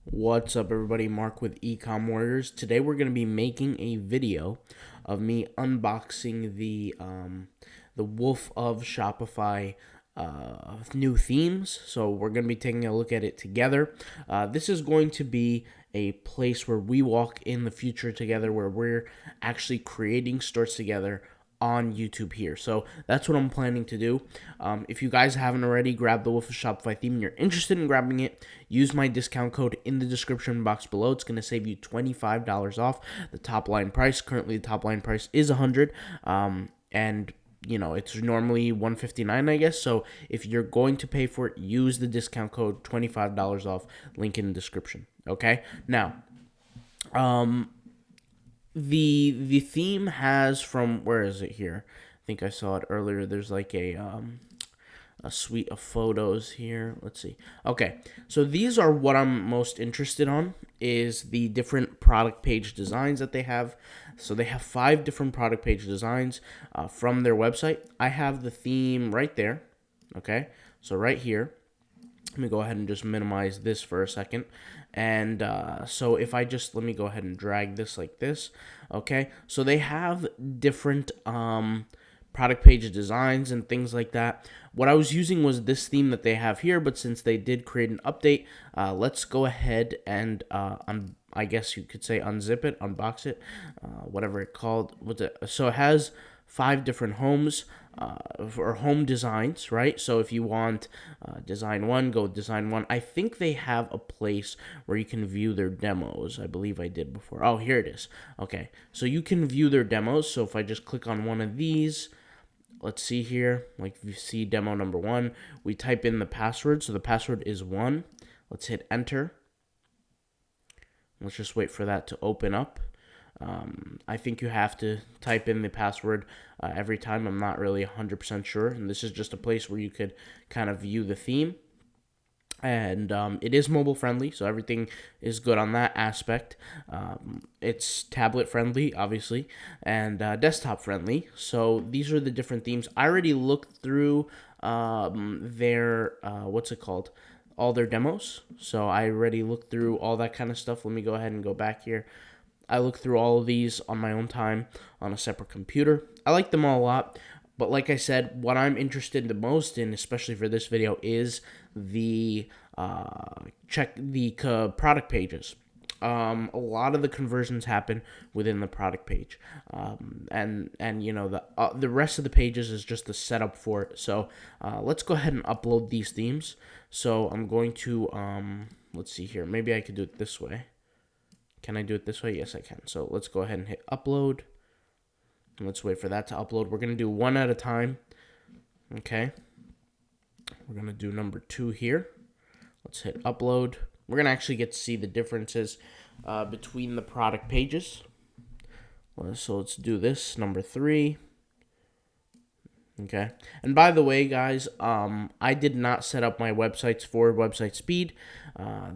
What's up, everybody? Mark with Ecom Warriors. Today we're going to be making a video of me unboxing the Wolf of Shopify new themes. So we're going to be taking a look at it together. This is going to be a place where we walk in the future together, where we're actually creating stores together on YouTube here. So that's what I'm planning to do. If you guys haven't already, grab the Wolf of Shopify theme and you're interested in grabbing it, use my discount code in the description box below. It's going to save you $25 off the top line price. Currently, the top line price is $100. And it's normally $159, I guess. So if you're going to pay for it, use the discount code, $25 off, link in the description. Okay? Now, the theme has from, where is it here? I think I saw it earlier. There's like a suite of photos here. Let's see. Okay, so these are what I'm most interested on, is the different product page designs that they have. So they have 5 different product page designs from their website. I have the theme right there. Okay, so right here. Let me go ahead and just minimize this for a second. And so if I just, let me go ahead and drag this like this. Okay, so they have different product page designs and things like that. What I was using was this theme that they have here, but since they did create an update, let's go ahead and I guess you could say unzip it, unbox it, whatever it called. So it has 5 different homes or home designs, right? So if you want design 1, go design 1. I think they have a place where you can view their demos. I believe I did before. Oh, here it is. Okay, so you can view their demos. So if I just click on one of these, let's see here, like you see demo number 1, we type in the password. So the password is 1. Let's hit enter. Let's just wait for that to open up. I think you have to type in the password every time. I'm not really 100% sure. And this is just a place where you could kind of view the theme. And it is mobile friendly, so everything is good on that aspect. It's tablet friendly, obviously, and desktop friendly. So these are the different themes. I already looked through their, what's it called? All their demos. So I already looked through all that kind of stuff. Let me go ahead and go back here. I looked through all of these on my own time on a separate computer. I like them all a lot, but like I said, what I'm interested the most in, especially for this video, is the product pages. A lot of the conversions happen within the product page, and the rest of the pages is just the setup for it. So let's go ahead and upload these themes. So I'm going to let's see here. Maybe I could do it this way. Can I do it this way? Yes, I can. So let's go ahead and hit upload. And let's wait for that to upload. We're going to do one at a time. Okay. We're going to do number 2 here. Let's hit upload. We're going to actually get to see the differences between the product pages. So let's do this, number 3. Okay. And by the way, guys, I did not set up my websites for website speed.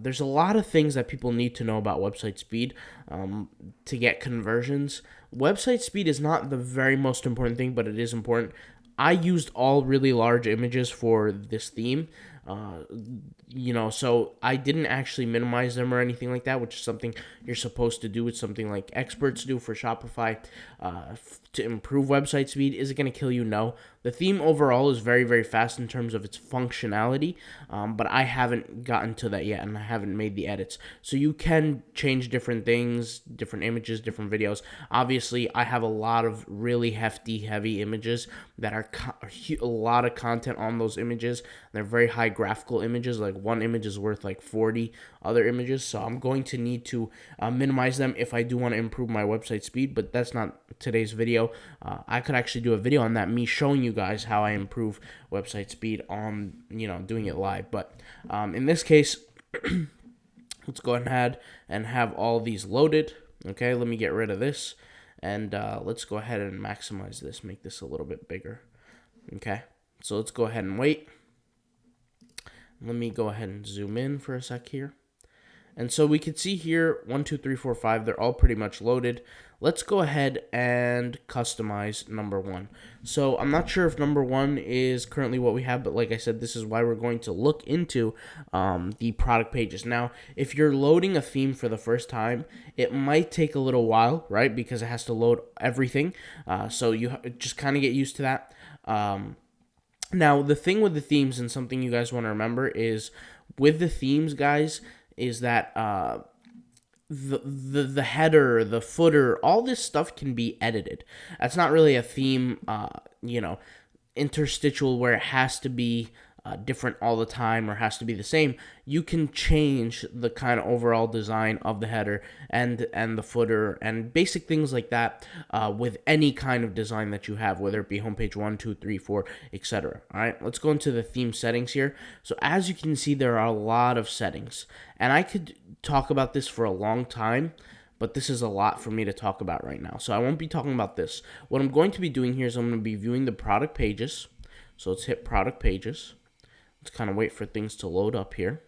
There's a lot of things that people need to know about website speed to get conversions. Website speed is not the very most important thing, but it is important. I used all really large images for this theme. So I didn't actually minimize them or anything like that, which is something you're supposed to do. It's something like experts do for Shopify to improve website speed. Is it going to kill you? No. The theme overall is very, very fast in terms of its functionality, but I haven't gotten to that yet, and I haven't made the edits. So you can change different things, different images, different videos. Obviously, I have a lot of really hefty, heavy images that are a lot of content on those images. They're very high graphical images. Like one image is worth like 40 other images. So I'm going to need to minimize them if I do want to improve my website speed, but that's not today's video. I could actually do a video on that, me showing you guys how I improve website speed on, doing it live. But in this case, let's go ahead and have all these loaded. Okay, let me get rid of this. And let's go ahead and maximize this, make this a little bit bigger. Okay, so let's go ahead and wait. Let me go ahead and zoom in for a sec here. And so we can see here 1, 2, 3, 4, 5. They're all pretty much loaded. Let's go ahead and customize number 1. So I'm not sure if number 1 is currently what we have, but like I said, this is why we're going to look into the product pages. Now, if you're loading a theme for the first time, it might take a little while, right? Because it has to load everything. So you just kind of get used to that. Now, the thing with the themes, and something you guys want to remember, is with the themes, guys, is that the header, the footer, all this stuff can be edited. That's not really a theme, interstitial where it has to be different all the time or has to be the same. You can change the kind of overall design of the header and the footer and basic things like that with any kind of design that you have, whether it be homepage 1, 2, 3, 4, etc. All right, let's go into the theme settings here. So as you can see, there are a lot of settings, and I could talk about this for a long time, but this is a lot for me to talk about right now. So I won't be talking about this. What I'm going to be doing here is I'm going to be viewing the product pages. So let's hit product pages. Let's kind of wait for things to load up here.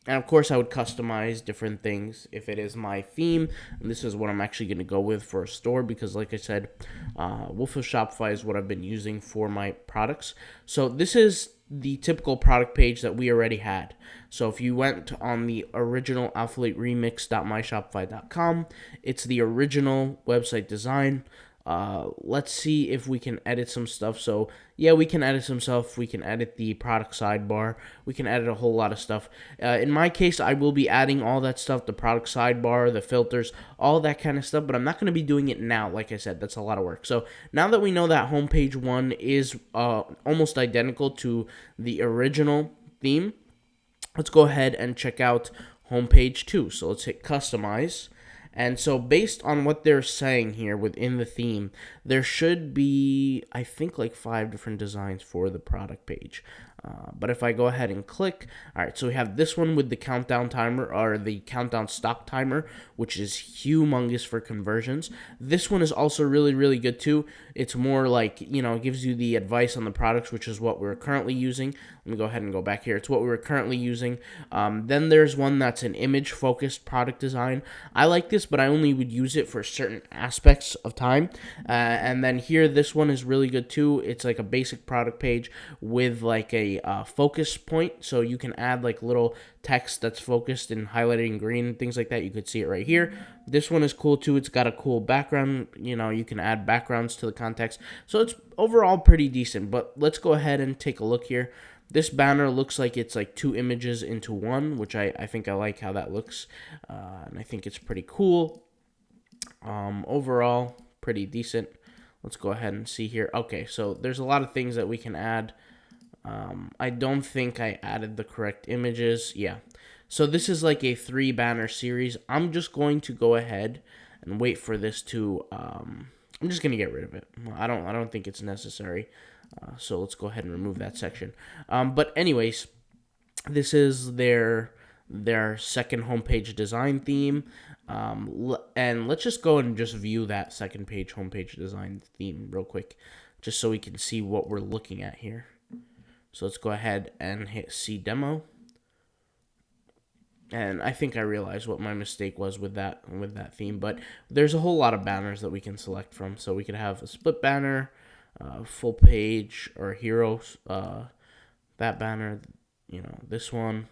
And of course, I would customize different things if it is my theme. And this is what I'm actually going to go with for a store because, like I said, Wolf of Shopify is what I've been using for my products. So this is the typical product page that we already had. So if you went on the original AffiliateRemix.myshopify.com, it's the original website design. Let's see if we can edit some stuff. So yeah, we can edit some stuff. We can edit the product sidebar. We can edit a whole lot of stuff. In my case, I will be adding all that stuff, the product sidebar, the filters, all that kind of stuff, but I'm not going to be doing it now. Like I said, that's a lot of work. So now that we know that homepage 1 is almost identical to the original theme, let's go ahead and check out homepage 2. So let's hit customize. And so based on what they're saying here within the theme, there should be, I think, like 5 different designs for the product page. But if I go ahead and click, all right, so we have this one with the countdown timer or the countdown stock timer, which is humongous for conversions. This one is also really, really good too. It's more like, it gives you the advice on the products, which is what we're currently using. Let me go ahead and go back here. It's what we were currently using. Then there's one that's an image-focused product design. I like this, but I only would use it for certain aspects of time. And then here, this one is really good too. It's like a basic product page with like a focus point, so you can add like little text that's focused and highlighted in green and things like that. You could see it right here. This one is cool too. It's got a cool background. You can add backgrounds to the context, so it's overall pretty decent. But let's go ahead and take a look here. This banner looks like it's like 2 images into one, which I think I like how that looks, and I think it's pretty cool. Overall, pretty decent. Let's go ahead and see here. Okay, so there's a lot of things that we can add. I don't think I added the correct images. Yeah. So this is like a 3 banner series. I'm just going to go ahead and wait for this to, I'm just going to get rid of it. I don't think it's necessary. So let's go ahead and remove that section. But anyways, this is their second homepage design theme. And let's just go and just view that second page homepage design theme real quick, just so we can see what we're looking at here. So let's go ahead and hit see demo. And I think I realized what my mistake was with that theme, but there's a whole lot of banners that we can select from. So we could have a split banner, full page, or heroes, that banner, this one,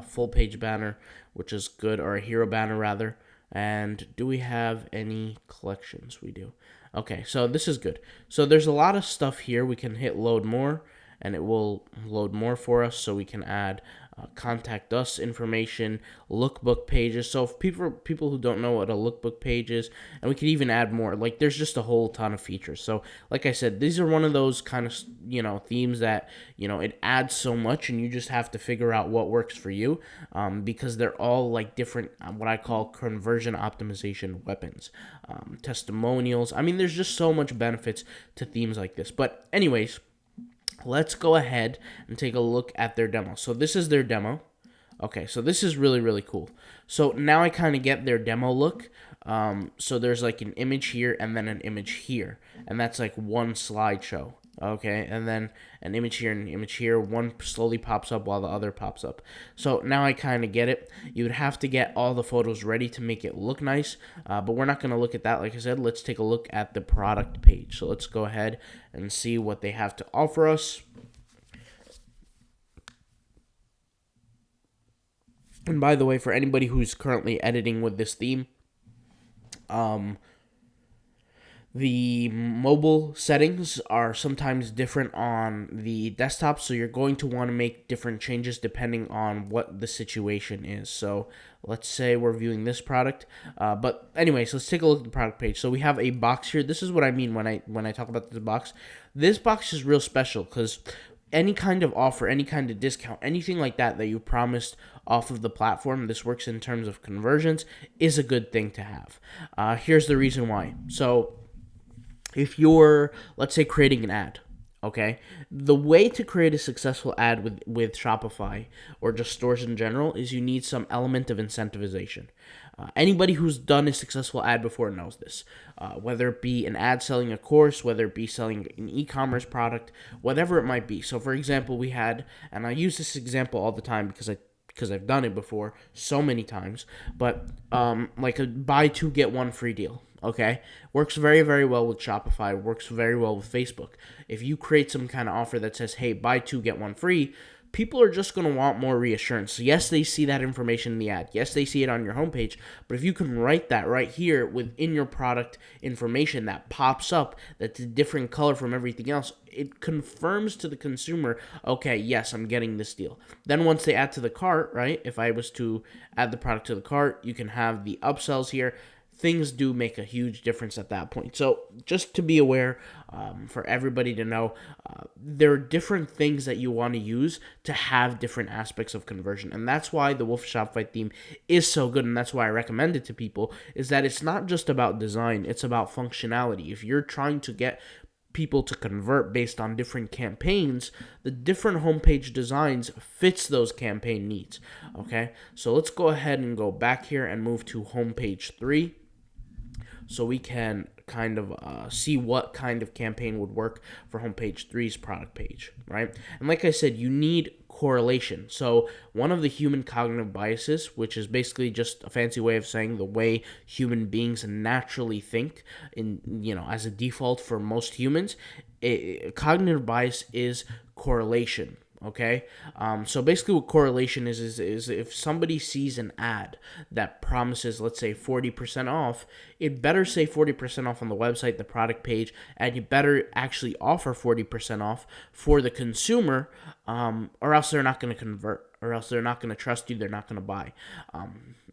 full page banner, which is good, or a hero banner rather. And do we have any collections? We do. Okay, so this is good. So there's a lot of stuff here. We can hit load more, and it will load more for us, so we can add contact us information, lookbook pages. So if people who don't know what a lookbook page is, and we could even add more. Like, there's just a whole ton of features. So like I said, these are one of those kind of themes that it adds so much, and you just have to figure out what works for you, because they're all like different what I call conversion optimization weapons, testimonials. I mean, there's just so much benefits to themes like this. But anyways, let's go ahead and take a look at their demo. So this is their demo. Okay, so this is really, really cool. So now I kind of get their demo look. So there's like an image here and then an image here. And that's like one slideshow. Okay, and then an image here and an image here. One slowly pops up while the other pops up. So now I kind of get it. You would have to get all the photos ready to make it look nice, but we're not going to look at that. Like I said, let's take a look at the product page. So let's go ahead and see what they have to offer us. And by the way, for anybody who's currently editing with this theme, um, the mobile settings are sometimes different on the desktop, so you're going to want to make different changes depending on what the situation is. So let's say we're viewing this product, but anyways, let's take a look at the product page. So we have a box here. This is what I mean when I talk about this box. This box is real special because any kind of offer, any kind of discount, anything like that you promised off of the platform, this works in terms of conversions, is a good thing to have. Here's the reason why. So if you're, let's say, creating an ad, okay, the way to create a successful ad with Shopify or just stores in general is you need some element of incentivization. Anybody who's done a successful ad before knows this. Whether it be an ad selling a course, whether it be selling an e-commerce product, whatever it might be. So, for example, we had, and I use this example all the time because I've done it before so many times, but like a buy two get one free deal. Okay, works very, very well with Shopify, works very well with Facebook. If you create some kind of offer that says, hey, buy two, get one free, people are just going to want more reassurance. So yes, they see that information in the ad. Yes, they see it on your homepage. But if you can write that right here within your product information that pops up, that's a different color from everything else, it confirms to the consumer, okay, yes, I'm getting this deal. Then once they add to the cart, right, if I was to add the product to the cart, you can have the upsells here. Things do make a huge difference at that point. So just to be aware, for everybody to know, there are different things that you want to use to have different aspects of conversion. And that's why the Wolf Shopify theme is so good, and that's why I recommend it to people, is that it's not just about design, it's about functionality. If you're trying to get people to convert based on different campaigns, the different homepage designs fits those campaign needs. Okay, so let's go ahead and go back here and move to homepage 3. So we can kind of see what kind of campaign would work for homepage 3's product page, right? And like I said, you need correlation. So one of the human cognitive biases, which is basically just a fancy way of saying the way human beings naturally think, as a default for most humans, cognitive bias is correlation. Okay, so basically what correlation is if somebody sees an ad that promises, let's say, 40% off, it better say 40% off on the website, the product page, and you better actually offer 40% off for the consumer, or else they're not going to convert, or else they're not going to trust you, they're not going to buy.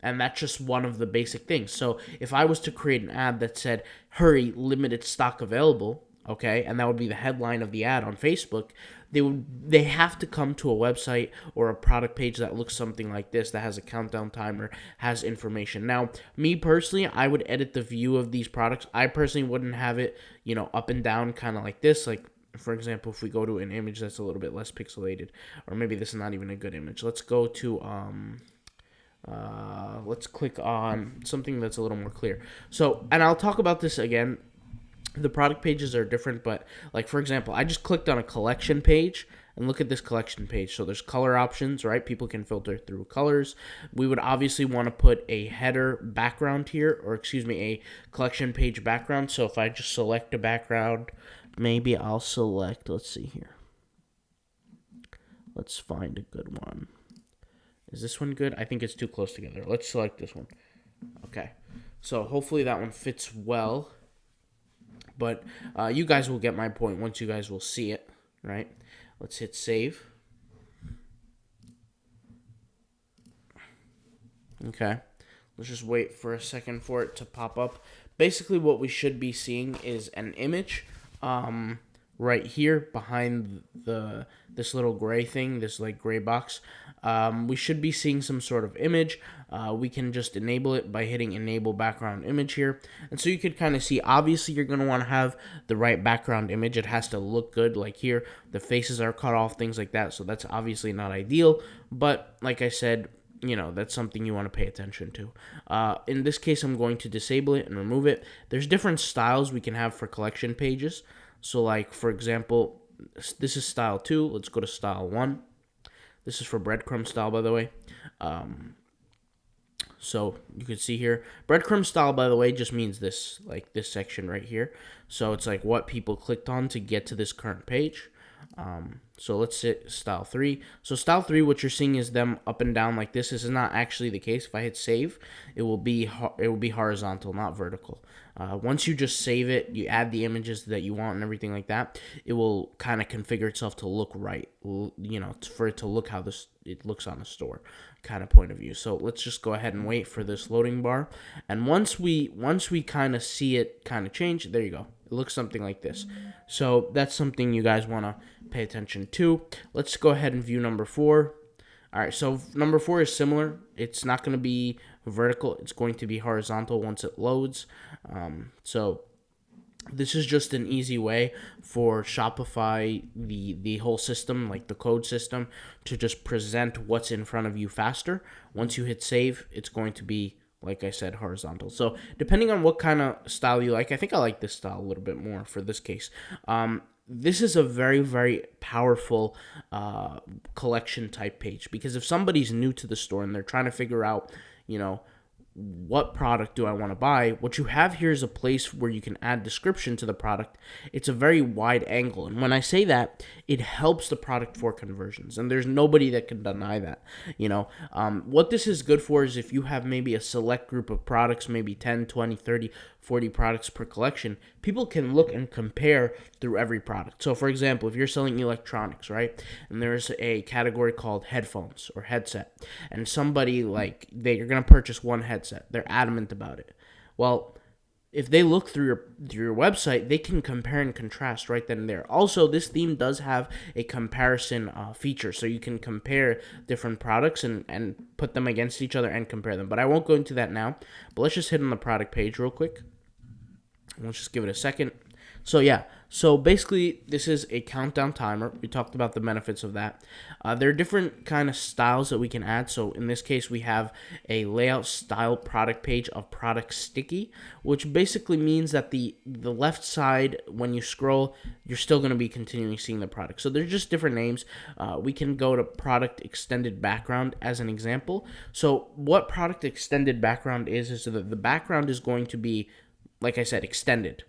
And that's just one of the basic things. So if I was to create an ad that said, hurry, limited stock available, okay, and that would be the headline of the ad on Facebook, they have to come to a website or a product page that looks something like this, that has a countdown timer, has information. Now, me personally, I would edit the view of these products. I personally wouldn't have it, up and down, kind of like this. Like, for example, if we go to an image that's a little bit less pixelated, or maybe this is not even a good image. Let's go to let's click on something that's a little more clear. So, and I'll talk about this again. The product pages are different, but like, for example, I just clicked on a collection page, and look at this collection page. So there's color options, right? People can filter through colors. We would obviously want to put a header background here, or a collection page background. So if I just select a background, maybe I'll select, let's see here. Let's find a good one. Is this one good? I think it's too close together. Let's select this one. Okay. So hopefully that one fits well. But you guys will get my point once you guys will see it, right? Let's hit save. Okay. Let's just wait for a second for it to pop up. Basically, what we should be seeing is an image right here behind this little gray thing, this like gray box. We should be seeing some sort of image. We can just enable it by hitting enable background image here. And so you could kind of see, obviously you're going to want to have the right background image. It has to look good, like here, the faces are cut off, things like that. So that's obviously not ideal. But like I said, that's something you want to pay attention to. In this case, I'm going to disable it and remove it. There's different styles we can have for collection pages. So like, for example, this is style 2. Let's go to style 1. This is for breadcrumb style, by the way. So you can see here, breadcrumb style, by the way, just means this, like this section right here. So it's like what people clicked on to get to this current page. So let's hit style 3. So style 3, what you're seeing is them up and down like this. This is not actually the case. If I hit save, it will be horizontal, not vertical. Once you just save it, you add the images that you want and everything like that, it will kind of configure itself to look right, for it to look how it looks on the store kind of point of view. So let's just go ahead and wait for this loading bar. And once we kind of see it kind of change, there you go. It looks something like this. So that's something you guys want to pay attention to. Let's go ahead and view number 4. All right, so number 4 is similar. It's not going to be vertical. It's going to be horizontal once it loads. So this is just an easy way for Shopify, the whole system, like the code system, to just present what's in front of you faster. Once you hit save, it's going to be, like I said, horizontal. So depending on what kind of style you like, I think I like this style a little bit more for this case. This is a very, very powerful collection type page, because if somebody's new to the store and they're trying to figure out, what product do I want to buy, what you have here is a place where you can add description to the product. It's a very wide angle, and when I say that, it helps the product for conversions, and there's nobody that can deny that. What this is good for is if you have maybe a select group of products, maybe 10, 20, 30, 40 products per collection, people can look and compare through every product. So for example, if you're selling electronics, right, and there's a category called headphones or headset, and somebody you're going to purchase one headset, they're adamant about it. Well, if they look through your website, they can compare and contrast right then and there. Also, this theme does have a comparison feature, so you can compare different products and put them against each other and compare them. But I won't go into that now. But let's just hit on the product page real quick. Let's just give it a second. So basically, this is a countdown timer. We talked about the benefits of that. There are different kind of styles that we can add. So in this case, we have a layout style product page of product sticky, which basically means that the left side, when you scroll, you're still going to be continuing seeing the product. So they're just different names. We can go to product extended background as an example. So what product extended background is that the background is going to be, like I said, extended.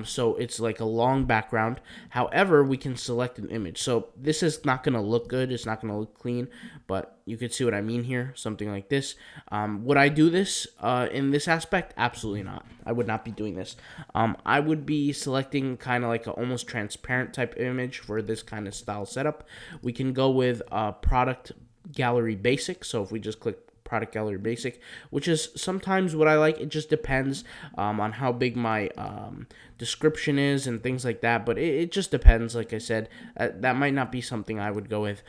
So it's like a long background. However, we can select an image. So this is not going to look good. It's not going to look clean, but you can see what I mean here. Something like this. Would I do this in this aspect? Absolutely not. I would not be doing this. I would be selecting kind of like an almost transparent type image for this kind of style setup. We can go with product gallery basic. So if we just click product gallery basic, which is sometimes what I like. It just depends on how big my description is and things like that, but it just depends. Like I said, that might not be something I would go with.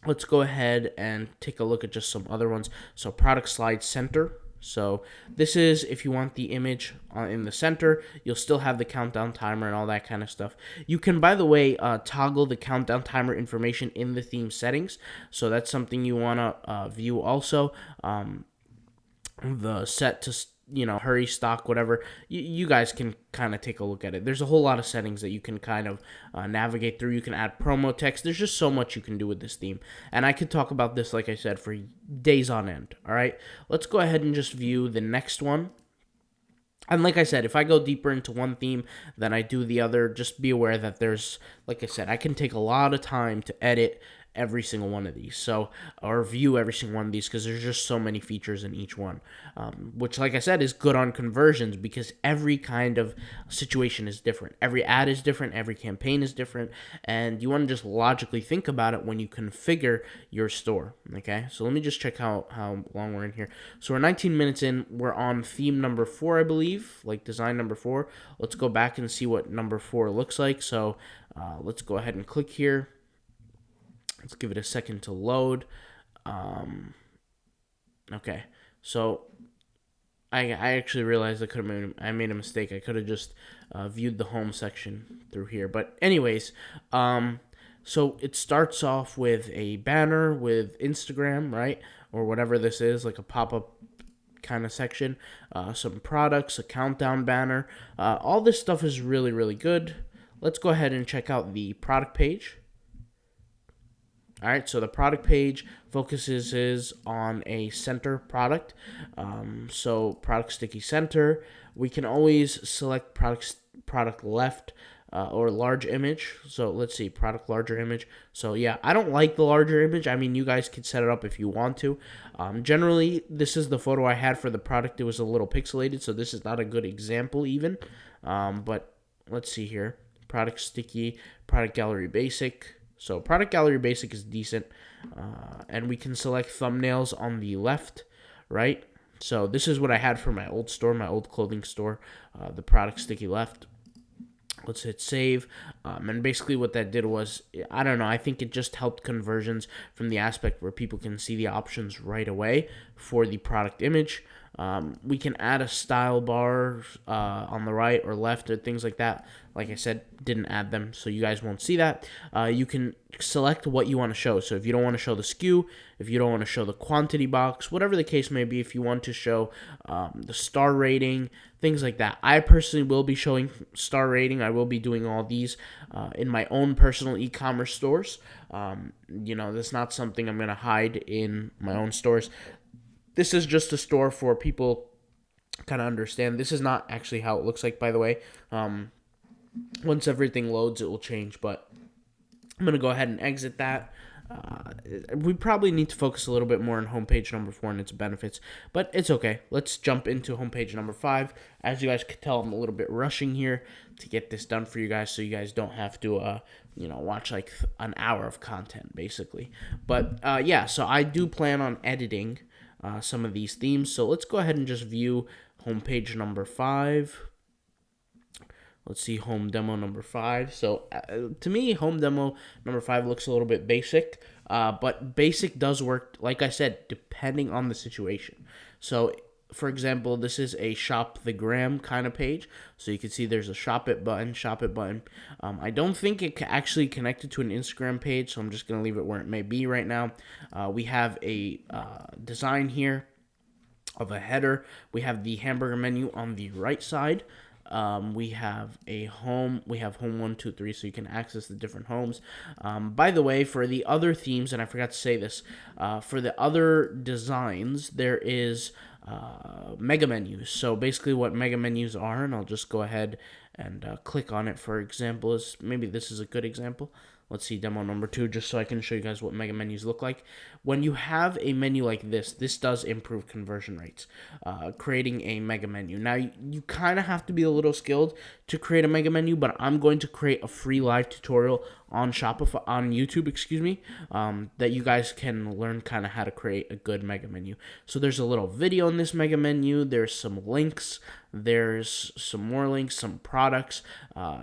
Let's go ahead and take a look at just some other ones. So product slide center. So this is if you want the image in the center, you'll still have the countdown timer and all that kind of stuff. You can, by the way, toggle the countdown timer information in the theme settings. So that's something you want to view also. The set to hurry, stock, whatever, you guys can kind of take a look at it. There's a whole lot of settings that you can kind of navigate through. You can add promo text. There's just so much you can do with this theme. And I could talk about this, like I said, for days on end. All right, let's go ahead and just view the next one. And like I said, if I go deeper into one theme than I do the other, just be aware that there's, like I said, I can take a lot of time to edit every single one of these, or view every single one of these, because there's just so many features in each one, which, like I said, is good on conversions, because every kind of situation is different. Every ad is different, every campaign is different, and you want to just logically think about it when you configure your store. Okay, so let me just check how long we're in here. So we're 19 minutes in. We're on theme number 4, I believe, like design number 4. Let's go back and see what number 4 looks like. So let's go ahead and click here. Let's give it a second to load. Okay, so I actually realized I made a mistake. I could have just viewed the home section through here. But anyways, so it starts off with a banner with Instagram, right? Or whatever this is, like a pop-up kind of section. Some products, a countdown banner. All this stuff is really, really good. Let's go ahead and check out the product page. All right, so the product page focuses on a center product. So product sticky center. We can always select product left or large image. So let's see, product larger image. So yeah, I don't like the larger image. I mean, you guys could set it up if you want to. Generally, this is the photo I had for the product. It was a little pixelated, so this is not a good example even. But let's see here. Product sticky, product gallery basic. So product gallery basic is decent. And we can select thumbnails on the left, right? So this is what I had for my old store, my old clothing store, the product sticky left. Let's hit save. And basically what that did was, I don't know, I think it just helped conversions from the aspect where people can see the options right away for the product image. We can add a style bar on the right or left or things like that. Like I said, didn't add them, so you guys won't see that. You can select what you want to show. So if you don't want to show the SKU, if you don't want to show the quantity box, whatever the case may be, if you want to show the star rating, things like that. I personally will be showing star rating. I will be doing all these in my own personal e-commerce stores. That's not something I'm going to hide in my own stores. This is just a store for people kind of understand. This is not actually how it looks like, by the way. Once everything loads, it will change, but I'm going to go ahead and exit that. We probably need to focus a little bit more on homepage number 4 and its benefits, but it's okay. Let's jump into homepage number 5. As you guys can tell, I'm a little bit rushing here to get this done for you guys, so you guys don't have to, watch like an hour of content, basically. But yeah, so I do plan on editing some of these themes. So let's go ahead and just view homepage number 5. Let's see home demo number 5. So to me, home demo number 5 looks a little bit basic, but basic does work, like I said, depending on the situation. So for example, this is a shop the gram kind of page. So you can see there's a shop it button. I don't think it actually connected to an Instagram page, so I'm just going to leave it where it may be right now. We have a design here of a header. We have the hamburger menu on the right side. We have a home. We have home 1, 2, 3, so you can access the different homes. By the way, for the other themes, and I forgot to say this, for the other designs, there is mega menus. So basically what mega menus are, and I'll just go ahead and click on it. For example, maybe this is a good example. Let's see demo number 2, just so I can show you guys what mega menus look like. When you have a menu like this does improve conversion rates, creating a mega menu. Now, you kind of have to be a little skilled to create a mega menu, but I'm going to create a free live tutorial on Shopify, on YouTube, that you guys can learn kind of how to create a good mega menu. So there's a little video in this mega menu. There's some links. There's some more links, some products.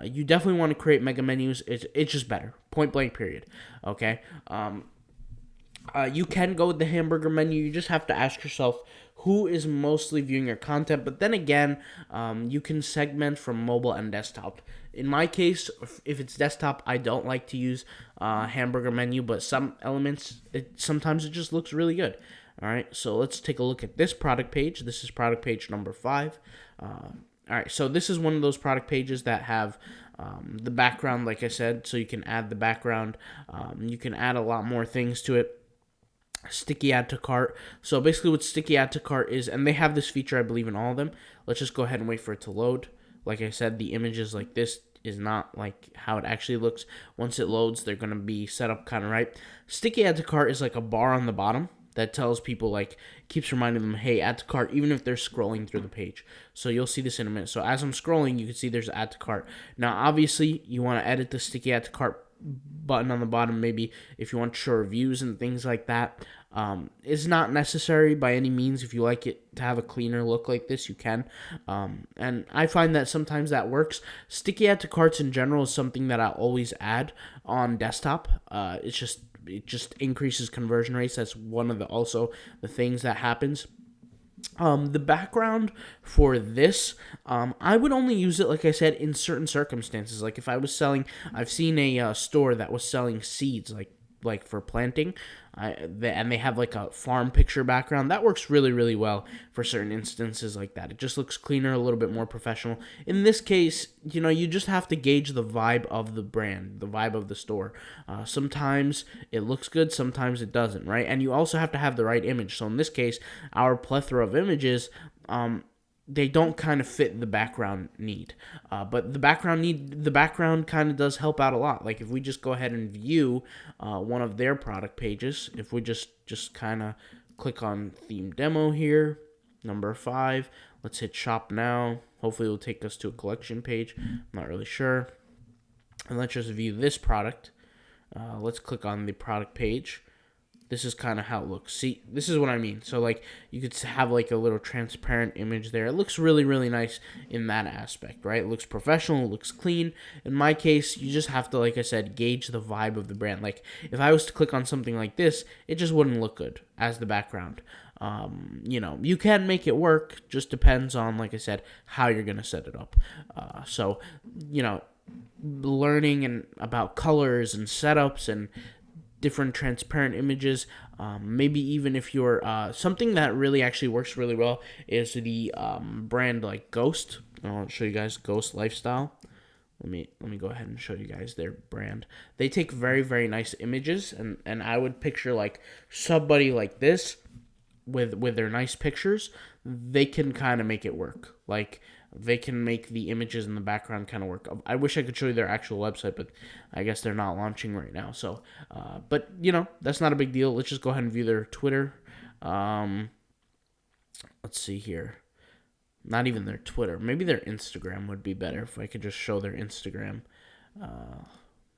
You definitely want to create mega menus. It's just better. Point blank, period. Okay. You can go with the hamburger menu. You just have to ask yourself who is mostly viewing your content. But then again, you can segment from mobile and desktop. In my case, if it's desktop, I don't like to use hamburger menu, but some elements, sometimes it just looks really good. All right, so let's take a look at this product page. This is product page number 5. All right, so this is one of those product pages that have the background, like I said, so you can add the background. You can add a lot more things to it. Sticky add to cart. So basically what sticky add to cart is, and they have this feature, I believe, in all of them. Let's just go ahead and wait for it to load. Like I said, the images like this is not like how it actually looks. Once it loads, they're going to be set up kind of right. Sticky add to cart is like a bar on the bottom that tells people, like, keeps reminding them, hey, add to cart, even if they're scrolling through the page. So you'll see this in a minute. So as I'm scrolling, you can see there's add to cart. Now, obviously, you want to edit the sticky add to cart button on the bottom, maybe if you want to show reviews and things like that. It's not necessary by any means. If you like it to have a cleaner look like this, you can. And I find that sometimes that works. Sticky add to carts in general is something that I always add on desktop. It just increases conversion rates. That's one of the things that happens. The background for this, I would only use it, like I said, in certain circumstances. Like if I was selling, I've seen a store that was selling seeds, like like for planting. And they have like a farm picture background that works really, really well for certain instances like that. It just looks cleaner, a little bit more professional. In this case, you just have to gauge the vibe of the brand, the vibe of the store. Sometimes it looks good, sometimes it doesn't, right? And you also have to have the right image. So in this case, our plethora of images, they don't kind of fit the background need. But the background kind of does help out a lot. Like if we just go ahead and view one of their product pages, if we just kind of click on theme demo here, number 5, let's hit shop now. Hopefully it'll take us to a collection page. I'm not really sure. And let's just view this product. Let's click on the product page. This is kind of how it looks. See, this is what I mean. So, like, you could have, like, a little transparent image there. It looks really, really nice in that aspect, right? It looks professional. It looks clean. In my case, you just have to, like I said, gauge the vibe of the brand. Like, if I was to click on something like this, it just wouldn't look good as the background. You can make it work. Just depends on, like I said, how you're going to set it up. Learning and about colors and setups and different transparent images. Maybe even if you're something that really actually works really well is the brand like Ghost. I'll show you guys Ghost Lifestyle. Let me go ahead and show you guys their brand. They take very, very nice images, and I would picture like somebody like this with their nice pictures. They can kind of make it work. Like they can make the images in the background kind of work. I wish I could show you their actual website, but I guess they're not launching right now. So, but that's not a big deal. Let's just go ahead and view their Twitter. Let's see here. Not even their Twitter. Maybe their Instagram would be better if I could just show their Instagram.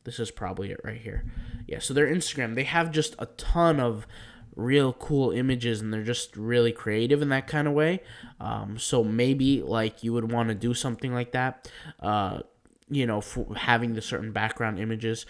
This is probably it right here. Yeah, so their Instagram, they have just a ton of real cool images, and they're just really creative in that kind of way. So maybe like you would want to do something like that. For having the certain background images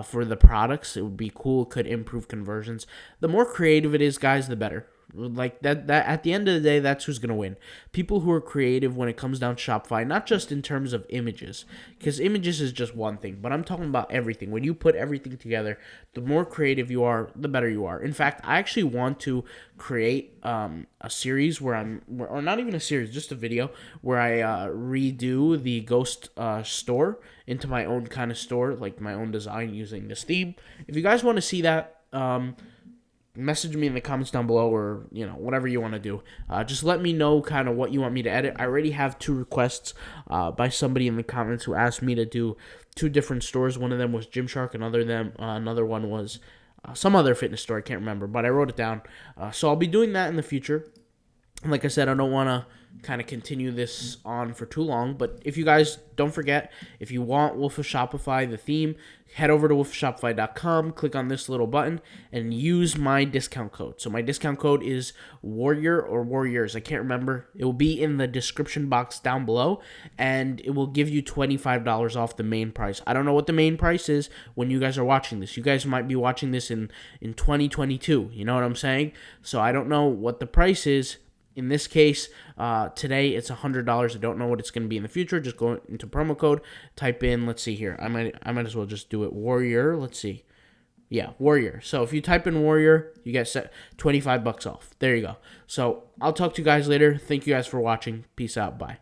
for the products, it would be cool. Could improve conversions. The more creative it is, guys, the better. Like that at the end of the day, that's who's gonna win. People who are creative when it comes down to Shopify, not just in terms of images, because images is just one thing, but I'm talking about everything. When you put everything together, the more creative you are, the better you are. In fact, I actually want to create a series or not even a series, just a video where I redo the Ghost store into my own kind of store, like my own design using this theme. If you guys want to see that, message me in the comments down below, or whatever you want to do. Just let me know kind of what you want me to edit. I already have 2 requests by somebody in the comments who asked me to do 2 different stores. One of them was Gymshark, another one was some other fitness store. I can't remember, but I wrote it down. So I'll be doing that in the future. And like I said, I don't want to kind of continue this on for too long, but if you guys don't forget, if you want Wolf of Shopify, the theme, head over to wolfofshopify.com, click on this little button, and use my discount code. So my discount code is Warrior or Warriors. I can't remember. It will be in the description box down below, and it will give you $25 off the main price. I don't know what the main price is when you guys are watching this. You guys might be watching this in 2022. You know what I'm saying? So I don't know what the price is. In this case, today it's $100. I don't know what it's going to be in the future. Just go into promo code, type in, let's see here. I might as well just do it, Warrior. Let's see. Yeah, Warrior. So if you type in Warrior, you get $25 off. There you go. So I'll talk to you guys later. Thank you guys for watching. Peace out. Bye.